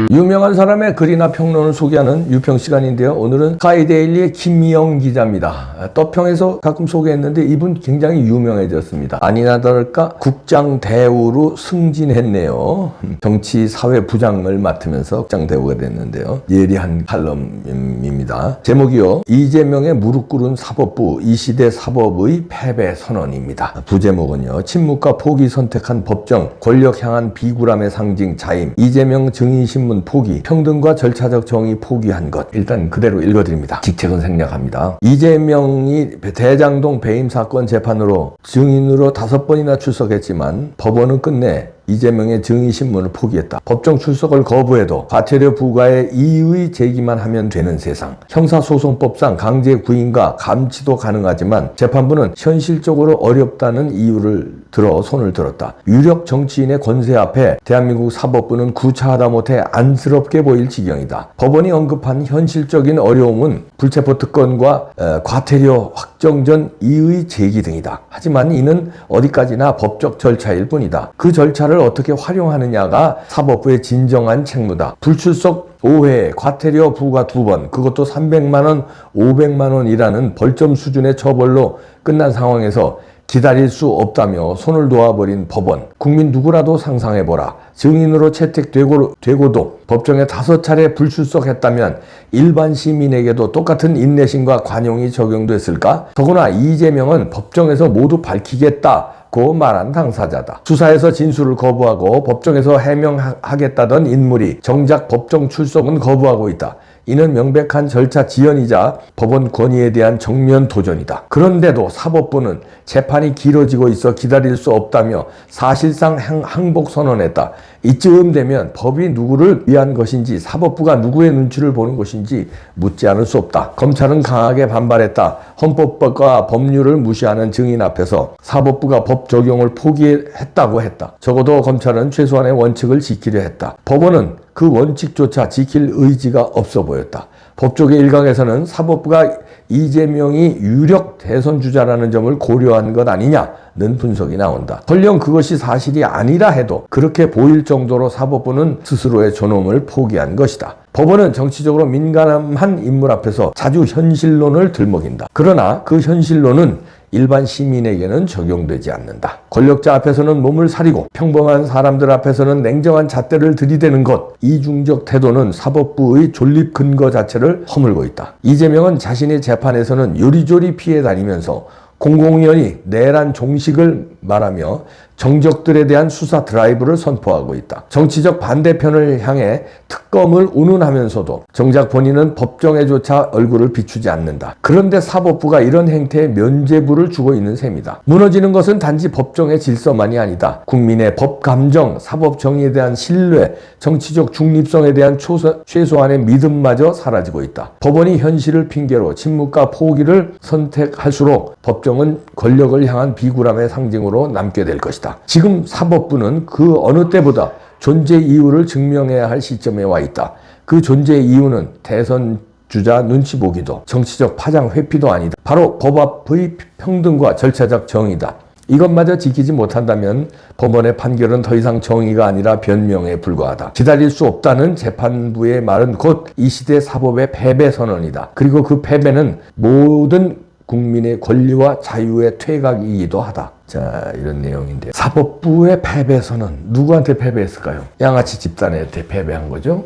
유명한 사람의 글이나 평론을 소개하는 유평 시간인데요. 오늘은 스카이데일리의 김미영 기자입니다. 떠평에서 가끔 소개했는데 이분 굉장히 유명해졌습니다. 아니나 다를까 국장 대우로 승진했네요. 정치 사회 부장을 맡으면서 국장 대우가 됐는데요. 예리한 칼럼입니다. 제목이요. 이재명의 무릎 꿇은 사법부, 이 시대 사법의 패배 선언입니다. 부제목은요. 침묵과 포기 선택한 법정, 권력 향한 비굴함의 상징 자임, 이재명 증인신문 포기, 평등과 절차적 정의 포기한 것. 일단 그대로 읽어드립니다. 직책은 생략합니다. 이재명이 대장동 배임 사건 재판으로 증인으로 5번이나 출석했지만 법원은 끝내 이재명의 증인신문을 포기했다. 법정 출석을 거부해도 과태료 부과에 이의 제기만 하면 되는 세상. 형사소송법상 강제 구인과 감치도 가능하지만 재판부는 현실적으로 어렵다는 이유를 들어 손을 들었다. 유력 정치인의 권세 앞에 대한민국 사법부는 구차하다 못해 안쓰럽게 보일 지경이다. 법원이 언급한 현실적인 어려움은 불체포 특권과 과태료 확정 전 이의 제기 등이다. 하지만 이는 어디까지나 법적 절차일 뿐이다. 그 절차를 어떻게 활용하느냐가 사법부의 진정한 책무다. 불출석 5회, 과태료 부과 2번, 그것도 300만 원, 500만 원이라는 벌점 수준의 처벌로 끝난 상황에서 기다릴 수 없다며 손을 놓아버린 법원. 국민 누구라도 상상해보라. 증인으로 채택되고도 법정에 5차례 불출석했다면 일반 시민에게도 똑같은 인내심과 관용이 적용됐을까? 더구나 이재명은 법정에서 모두 밝히겠다고 말한 당사자다. 수사에서 진술을 거부하고 법정에서 해명하겠다던 인물이 정작 법정 출석은 거부하고 있다. 이는 명백한 절차 지연이자 법원 권위에 대한 정면 도전이다. 그런데도 사법부는 재판이 길어지고 있어 기다릴 수 없다며 사실상 항복 선언했다. 이쯤 되면 법이 누구를 위한 것인지 사법부가 누구의 눈치를 보는 것인지 묻지 않을 수 없다. 검찰은 강하게 반발했다. 헌법과 법률을 무시하는 증인 앞에서 사법부가 법 적용을 포기했다고 했다. 적어도 검찰은 최소한의 원칙을 지키려 했다. 법원은 그 원칙조차 지킬 의지가 없어 보였다. 법조계 일각에서는 사법부가 이재명이 유력 대선 주자라는 점을 고려한 것 아니냐는 분석이 나온다. 설령 그것이 사실이 아니라 해도 그렇게 보일 정도로 사법부는 스스로의 존엄을 포기한 것이다. 법원은 정치적으로 민감한 인물 앞에서 자주 현실론을 들먹인다. 그러나 그 현실론은 일반 시민에게는 적용되지 않는다. 권력자 앞에서는 몸을 사리고 평범한 사람들 앞에서는 냉정한 잣대를 들이대는 것, 이중적 태도는 사법부의 존립 근거 자체를 허물고 있다. 이재명은 자신의 재판에서는 요리조리 피해 다니면서 공공연히 내란 종식을 말하며 정적들에 대한 수사 드라이브를 선포하고 있다. 정치적 반대편을 향해 특검을 운운하면서도 정작 본인은 법정에조차 얼굴을 비추지 않는다. 그런데 사법부가 이런 행태에 면죄부를 주고 있는 셈이다. 무너지는 것은 단지 법정의 질서만이 아니다. 국민의 법 감정, 사법 정의에 대한 신뢰, 정치적 중립성에 대한 최소한의 믿음마저 사라지고 있다. 법원이 현실을 핑계로 침묵과 포기를 선택할수록 법정은 권력을 향한 비굴함의 상징으로 남게 될 것이다. 지금 사법부는 그 어느 때보다 존재 이유를 증명해야 할 시점에 와 있다. 그 존재 이유는 대선 주자 눈치 보기도 정치적 파장 회피도 아니다. 바로 법 앞의 평등과 절차적 정의다. 이것마저 지키지 못한다면 법원의 판결은 더 이상 정의가 아니라 변명에 불과하다. 기다릴 수 없다는 재판부의 말은 곧 이 시대 사법의 패배 선언이다. 그리고 그 패배는 모든 국민의 권리와 자유의 퇴각이기도 하다. 자, 이런 내용인데 사법부의 패배 선언 누구한테 패배했을까요? 양아치 집단한테 패배한 거죠.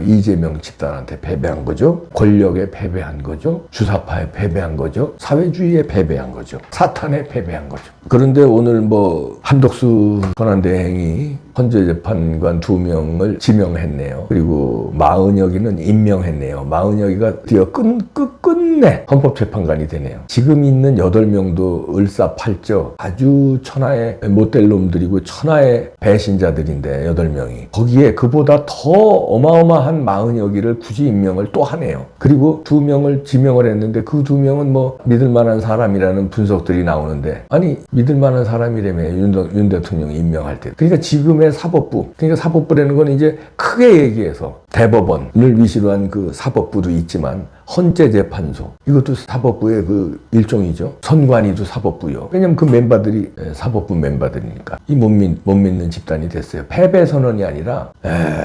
이재명 집단한테 패배한 거죠. 권력에 패배한 거죠. 주사파에 패배한 거죠. 사회주의에 패배한 거죠. 사탄에 패배한 거죠. 그런데 오늘 한덕수 권한대행이 헌재재판관 2명을 지명했네요. 그리고 마은혁이는 임명했네요. 마은혁이가 드디어 끝내 헌법재판관이 되네요. 지금 있는 8명도 을사팔저 아주 천하의 못될 놈들이고 천하의 배신자들인데 8명이 거기에 그보다 더 어마어마한 마은혁이를 굳이 임명을 또 하네요. 그리고 2명을 지명을 했는데 그 2명은 믿을 만한 사람이라는 분석들이 나오는데 아니 믿을 만한 사람이라며 윤 대통령이 임명할 때. 그러니까 지금의 사법부, 그러니까 사법부라는 건 이제 크게 얘기해서 대법원을 위시로 한 그 사법부도 있지만 헌재재판소 이것도 사법부의 그 일종이죠. 선관위도 사법부요. 왜냐면 그 멤버들이 사법부 멤버들이니까 이 못 믿는 집단이 됐어요. 패배 선언이 아니라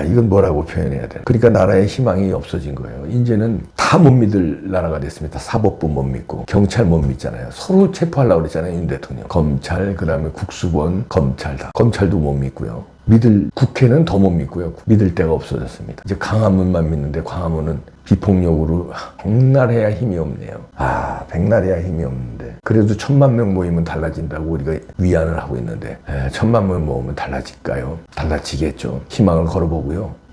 이건 뭐라고 표현해야 되나. 그러니까 나라의 희망이 없어진 거예요. 이제는 다 못 믿을 나라가 됐습니다. 사법부 못 믿고 경찰 못 믿잖아요. 서로 체포하려고 그랬잖아요. 윤 대통령. 검찰 그다음에 국수본 검찰 다. 검찰도 못 믿고요. 믿을 국회는 더 못 믿고요. 믿을 데가 없어졌습니다. 이제 광화문만 믿는데 광화문은 비폭력으로 백날해야 힘이 없네요. 백날해야 힘이 없는데 그래도 1000만 명 모이면 달라진다고 우리가 위안을 하고 있는데 1000만 명 모으면 달라질까요? 달라지겠죠. 희망을 걸어보고요.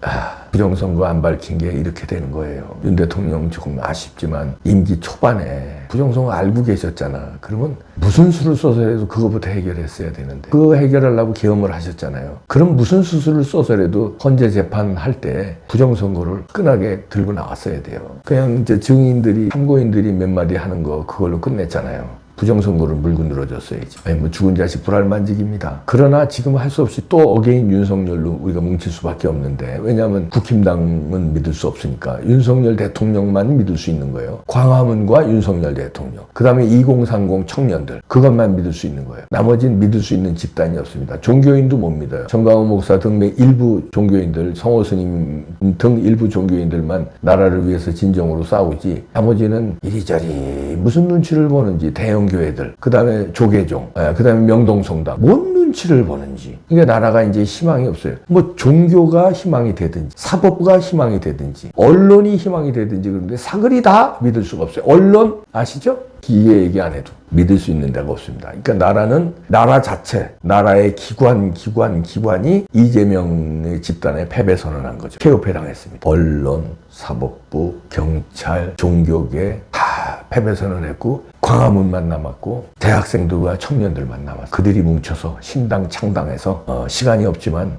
부정선거 안 밝힌 게 이렇게 되는 거예요. 윤 대통령 조금 아쉽지만 임기 초반에 부정선거 알고 계셨잖아. 그러면 무슨 수를 써서라도 그거부터 해결했어야 되는데 그거 해결하려고 계엄을 하셨잖아요. 그럼 무슨 수술을 써서라도 헌재 재판할 때 부정선거를 끈하게 들고 나왔어야 돼요. 그냥 이제 증인들이 참고인들이 몇 마디 하는 거 그걸로 끝냈잖아요. 부정선거를 물고 늘어졌어야지. 뭐 죽은 자식 불알만직입니다. 그러나 지금 할 수 없이 또 어게인 윤석열로 우리가 뭉칠 수밖에 없는데 왜냐하면 국힘당은 믿을 수 없으니까 윤석열 대통령만 믿을 수 있는 거예요. 광화문과 윤석열 대통령. 그 다음에 2030 청년들. 그것만 믿을 수 있는 거예요. 나머지는 믿을 수 있는 집단이 없습니다. 종교인도 못 믿어요. 정강훈 목사 등 일부 종교인들, 성호 스님 등 일부 종교인들만 나라를 위해서 진정으로 싸우지 나머지는 이리저리 무슨 눈치를 보는지 대형 교회들, 그 다음에 조계종, 그 다음에 명동성당, 뭔 눈치를 보는지. 그러니까 나라가 이제 희망이 없어요. 뭐 종교가 희망이 되든지, 사법부가 희망이 되든지, 언론이 희망이 되든지 그런데 사글이 다 믿을 수가 없어요. 언론 아시죠? 기계 얘기 안 해도 믿을 수 있는 데가 없습니다. 그러니까 나라는 나라 자체, 나라의 기관이 이재명의 집단에 패배 선언한 거죠. 폐업해 당했습니다. 언론, 사법부, 경찰, 종교계 다 패배 선언했고 광화문만 남았고 대학생들과 청년들만 남았어요. 그들이 뭉쳐서 신당 창당해서 시간이 없지만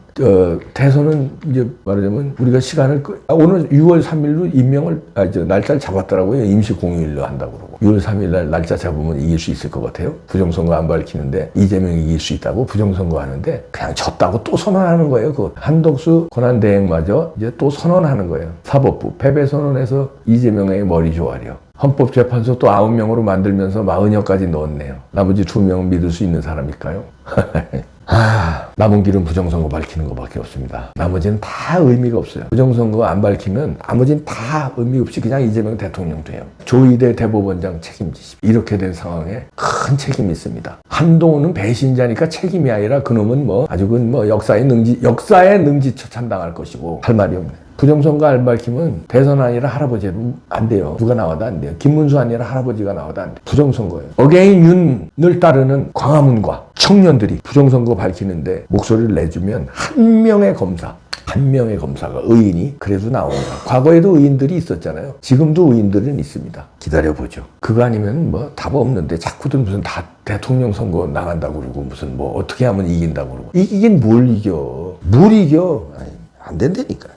대선은 이제 말하자면 우리가 시간을 오늘 6월 3일로 임명을 날짜를 잡았더라고요. 임시 공휴일로 한다고 그러고 6월 3일 날 날짜 잡으면 이길 수 있을 것 같아요. 부정선거 안 밝히는데 이재명이 이길 수 있다고 부정선거 하는데 그냥 졌다고 또 선언하는 거예요. 그 한덕수 권한대행마저 이제 또 선언하는 거예요. 사법부 패배 선언해서 이재명의 머리 조아려. 헌법재판소 또 9명으로 만들면서 40여까지 넣었네요. 나머지 2명은 믿을 수 있는 사람일까요? 남은 길은 부정선거 밝히는 것밖에 없습니다. 나머지는 다 의미가 없어요. 부정선거 안 밝히면 나머지는 다 의미 없이 그냥 이재명 대통령 돼요. 조희대 대법원장 책임지십시오. 이렇게 된 상황에 큰 책임이 있습니다. 한동훈은 배신자니까 책임이 아니라 그놈은 아주 역사의 능지처 참당할 것이고 할 말이 없네. 부정선거 안 밝히면 대선 아니라 할아버지도 안 돼요. 누가 나와도 안 돼요. 김문수 아니라 할아버지가 나와도 안 돼요. 부정선거예요. 어게인 윤을 따르는 광화문과 청년들이 부정선거 밝히는데 목소리를 내주면 한 명의 검사가 의인이 그래도 나옵니다. 과거에도 의인들이 있었잖아요. 지금도 의인들은 있습니다. 기다려보죠. 그거 아니면 답 없는데 자꾸들 무슨 다 대통령 선거 나간다고 그러고 무슨 어떻게 하면 이긴다고 그러고 이기긴 뭘 이겨. 아니, 안 된다니까.